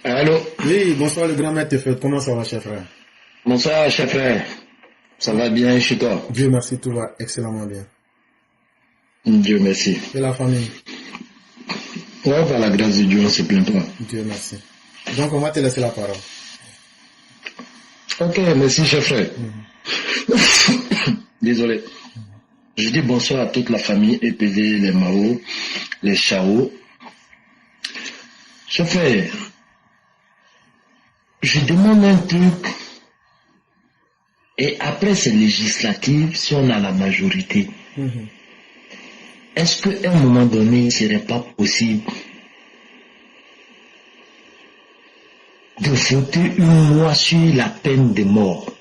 Allô? Oui, bonsoir le grand maître Tefet. Comment ça va, chef frère? Bonsoir, chef frère. Ça va bien chez toi? Dieu merci, tout va excellemment bien. Dieu merci. Et la famille? Ouais, par la grâce de Dieu, on se plaint pas. Dieu merci. Donc, on va te laisser la parole. Ok, merci, chef frère. Désolé. Je dis bonsoir à toute la famille EPV, les Mao, les Chao. Chef frère, je demande un truc. Et après ces législatives, si on a la majorité, est-ce qu'à un moment donné, il ne serait pas possible de voter une loi sur la peine de mort?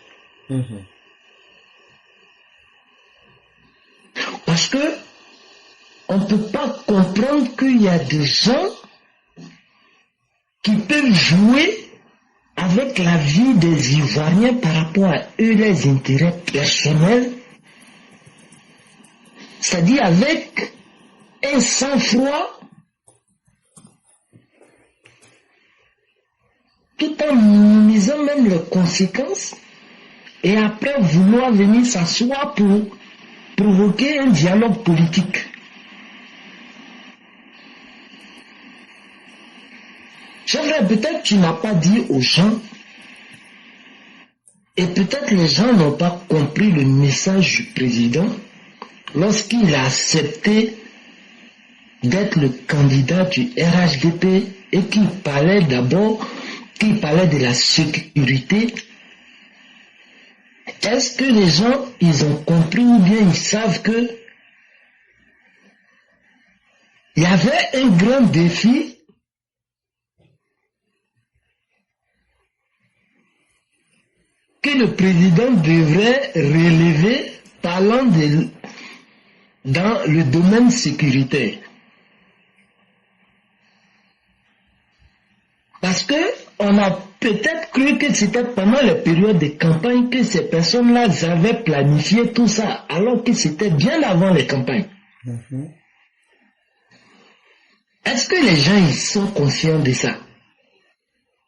Parce que on ne peut pas comprendre qu'il y a des gens qui peuvent jouer avec la vie des Ivoiriens par rapport à eux, les intérêts personnels, c'est-à-dire avec un sang-froid, tout en minimisant même les conséquences, et après vouloir venir s'asseoir pour provoquer un dialogue politique. C'est vrai, peut-être tu n'as pas dit aux gens, et peut-être les gens n'ont pas compris le message du président lorsqu'il a accepté d'être le candidat du RHDP et qu'il parlait d'abord, qu'il parlait de la sécurité. Est-ce que les gens, ils ont compris ou bien ils savent que il y avait un grand défi que le président devrait relever parlant dans le domaine sécuritaire. Parce que on a peut-être cru que c'était pendant les périodes de campagne que ces personnes-là avaient planifié tout ça, alors que c'était bien avant les campagnes. Est-ce que les gens ils sont conscients de ça?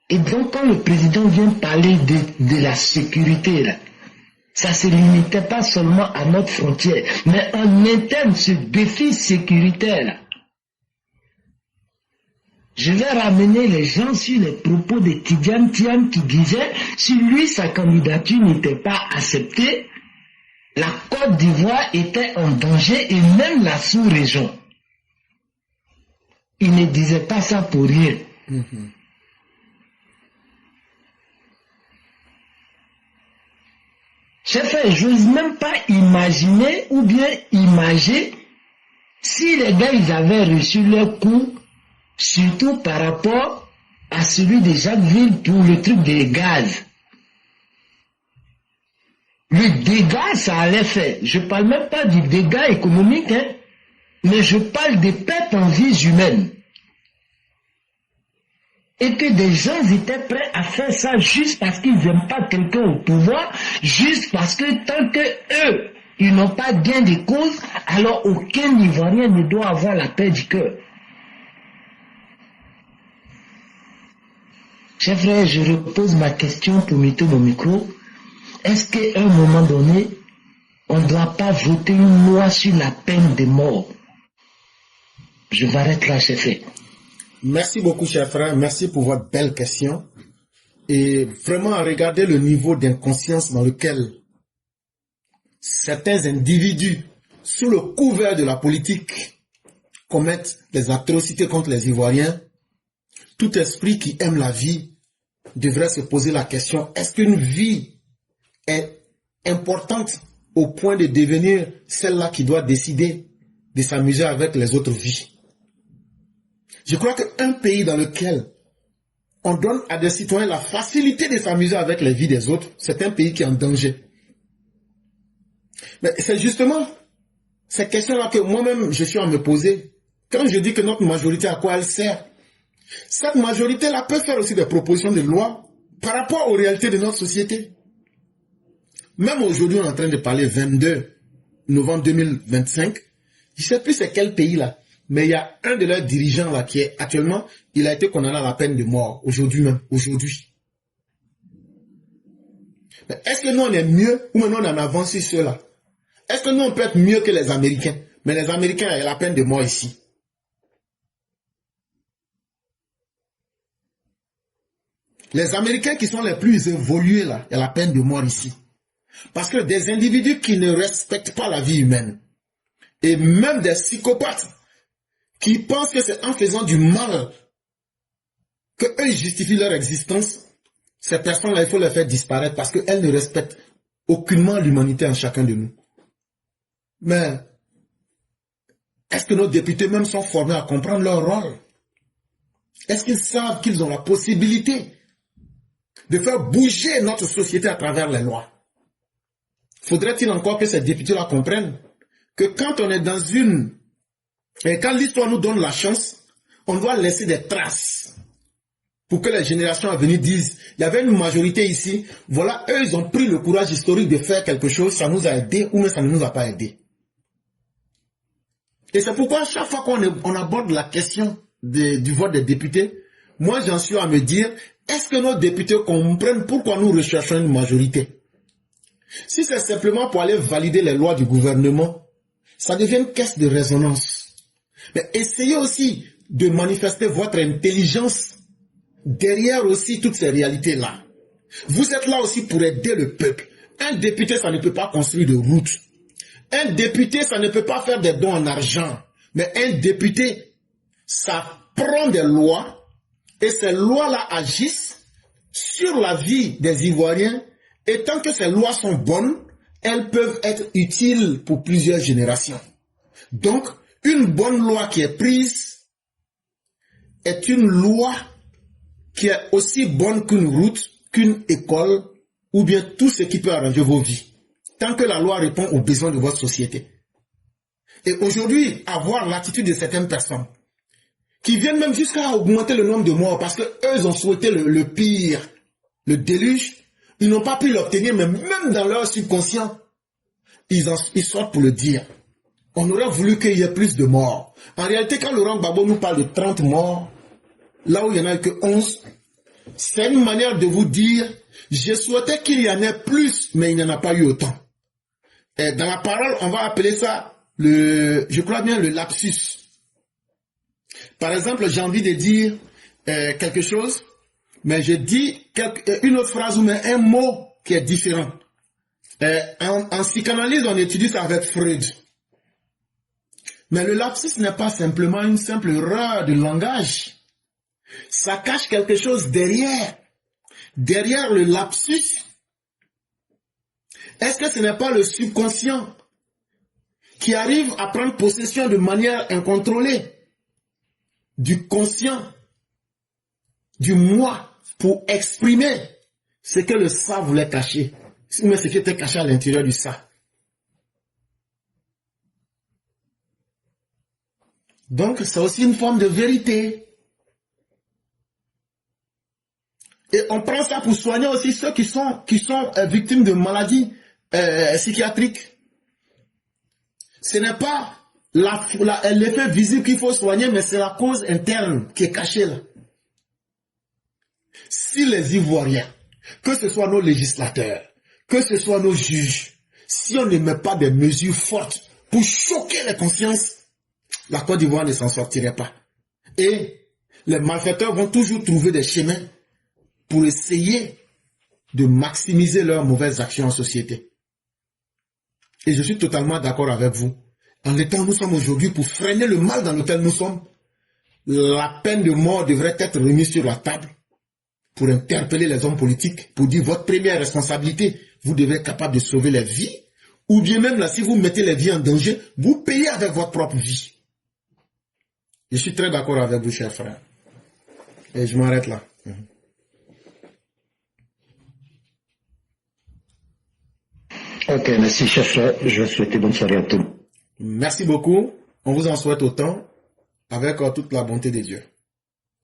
Et donc quand le président vient parler de la sécurité, là, ça ne se limitait pas seulement à notre frontière, mais en interne, ce défi sécuritaire, là, je vais ramener les gens sur les propos de Tidjane Thiam qui disait si lui, sa candidature n'était pas acceptée, la Côte d'Ivoire était en danger et même la sous-région. Il ne disait pas ça pour rien. Chef, je n'ose même pas imaginer ou bien imager si les gars ils avaient reçu leur coup, surtout par rapport à celui de Jacquesville pour le truc des gaz. Le dégât, ça allait faire. Je ne parle même pas du dégât économique, hein, mais je parle des pertes en vies humaines. Et que des gens étaient prêts à faire ça juste parce qu'ils n'aiment pas quelqu'un au pouvoir, juste parce que tant que eux, ils n'ont pas gain de cause, alors aucun Ivoirien ne doit avoir la paix du cœur. Chers frères, je repose ma question pour mettre mon micro. Est-ce qu'à un moment donné, on ne doit pas voter une loi sur la peine de mort? Je m'arrête là, chers frères. Merci beaucoup, cher frère. Merci pour votre belle question. Et vraiment, regardez le niveau d'inconscience dans lequel certains individus, sous le couvert de la politique, commettent des atrocités contre les Ivoiriens. Tout esprit qui aime la vie devrait se poser la question, est-ce qu'une vie est importante au point de devenir celle-là qui doit décider de s'amuser avec les autres vies? Je crois qu'un pays dans lequel on donne à des citoyens la facilité de s'amuser avec les vies des autres, c'est un pays qui est en danger. Mais c'est justement ces questions-là que moi-même je suis à me poser. Quand je dis que notre majorité, à quoi elle sert? Cette majorité-là peut faire aussi des propositions de loi par rapport aux réalités de notre société. Même aujourd'hui, on est en train de parler 22 novembre 2025. Je ne sais plus c'est quel pays là. Mais il y a un de leurs dirigeants là qui est actuellement, il a été condamné à la peine de mort, aujourd'hui même, aujourd'hui. Mais est-ce que nous on est mieux ou maintenant on en avance sur cela? Est-ce que nous on peut être mieux que les Américains? Mais les Américains, il y a la peine de mort ici. Les Américains qui sont les plus évolués là, il y a la peine de mort ici. Parce que des individus qui ne respectent pas la vie humaine, et même des psychopathes qui pensent que c'est en faisant du mal que eux justifient leur existence, ces personnes-là, il faut les faire disparaître parce qu'elles ne respectent aucunement l'humanité en chacun de nous. Mais est-ce que nos députés même sont formés à comprendre leur rôle? Est-ce qu'ils savent qu'ils ont la possibilité de faire bouger notre société à travers les lois? Faudrait-il encore que ces députés-là comprennent que quand on est dans une... Et quand l'histoire nous donne la chance, on doit laisser des traces pour que les générations à venir disent, il y avait une majorité ici, voilà, eux, ils ont pris le courage historique de faire quelque chose, ça nous a aidé ou même ça ne nous a pas aidé. Et c'est pourquoi chaque fois qu'on aborde la question du vote des députés, moi j'en suis à me dire, est-ce que nos députés comprennent pourquoi nous recherchons une majorité? Si c'est simplement pour aller valider les lois du gouvernement, ça devient une caisse de résonance. Mais essayez aussi de manifester votre intelligence derrière aussi toutes ces réalités-là. Vous êtes là aussi pour aider le peuple. Un député, ça ne peut pas construire de route. Un député, ça ne peut pas faire des dons en argent. Mais un député, ça prend des lois et ces lois-là agissent sur la vie des Ivoiriens. Et tant que ces lois sont bonnes, elles peuvent être utiles pour plusieurs générations. Donc, une bonne loi qui est prise est une loi qui est aussi bonne qu'une route, qu'une école, ou bien tout ce qui peut arranger vos vies. Tant que la loi répond aux besoins de votre société. Et aujourd'hui, avoir l'attitude de certaines personnes qui viennent même jusqu'à augmenter le nombre de morts parce qu'eux ont souhaité le pire, le déluge, ils n'ont pas pu l'obtenir, mais même dans leur subconscient, ils sortent pour le dire. On aurait voulu qu'il y ait plus de morts. En réalité, quand Laurent Gbagbo nous parle de 30 morts, là où il n'y en a que 11, c'est une manière de vous dire, je souhaitais qu'il y en ait plus, mais il n'y en a pas eu autant. Et dans la parole, on va appeler ça, je crois bien, le lapsus. Par exemple, j'ai envie de dire quelque chose, mais je dis une autre phrase ou un mot qui est différent. En psychanalyse, on étudie ça avec Freud. Mais le lapsus n'est pas simplement une simple erreur de langage. Ça cache quelque chose derrière. Derrière le lapsus, est-ce que ce n'est pas le subconscient qui arrive à prendre possession de manière incontrôlée du conscient, du moi, pour exprimer ce que le ça voulait cacher, mais ce qui était caché à l'intérieur du ça. Donc, c'est aussi une forme de vérité. Et on prend ça pour soigner aussi ceux qui sont victimes de maladies psychiatriques. Ce n'est pas l'effet visible qu'il faut soigner, mais c'est la cause interne qui est cachée là. Si les Ivoiriens, que ce soit nos législateurs, que ce soit nos juges, si on ne met pas des mesures fortes pour choquer les consciences, la Côte d'Ivoire ne s'en sortirait pas. Et les malfaiteurs vont toujours trouver des chemins pour essayer de maximiser leurs mauvaises actions en société. Et je suis totalement d'accord avec vous. En l'état où nous sommes aujourd'hui, pour freiner le mal dans lequel nous sommes, la peine de mort devrait être remise sur la table pour interpeller les hommes politiques, pour dire votre première responsabilité, vous devez être capable de sauver les vies, ou bien même là, si vous mettez les vies en danger, vous payez avec votre propre vie. Je suis très d'accord avec vous, chers frères. Et je m'arrête là. Ok, merci, chers frères. Je vais souhaiter bonne soirée à tous. Merci beaucoup. On vous en souhaite autant, avec toute la bonté de Dieu.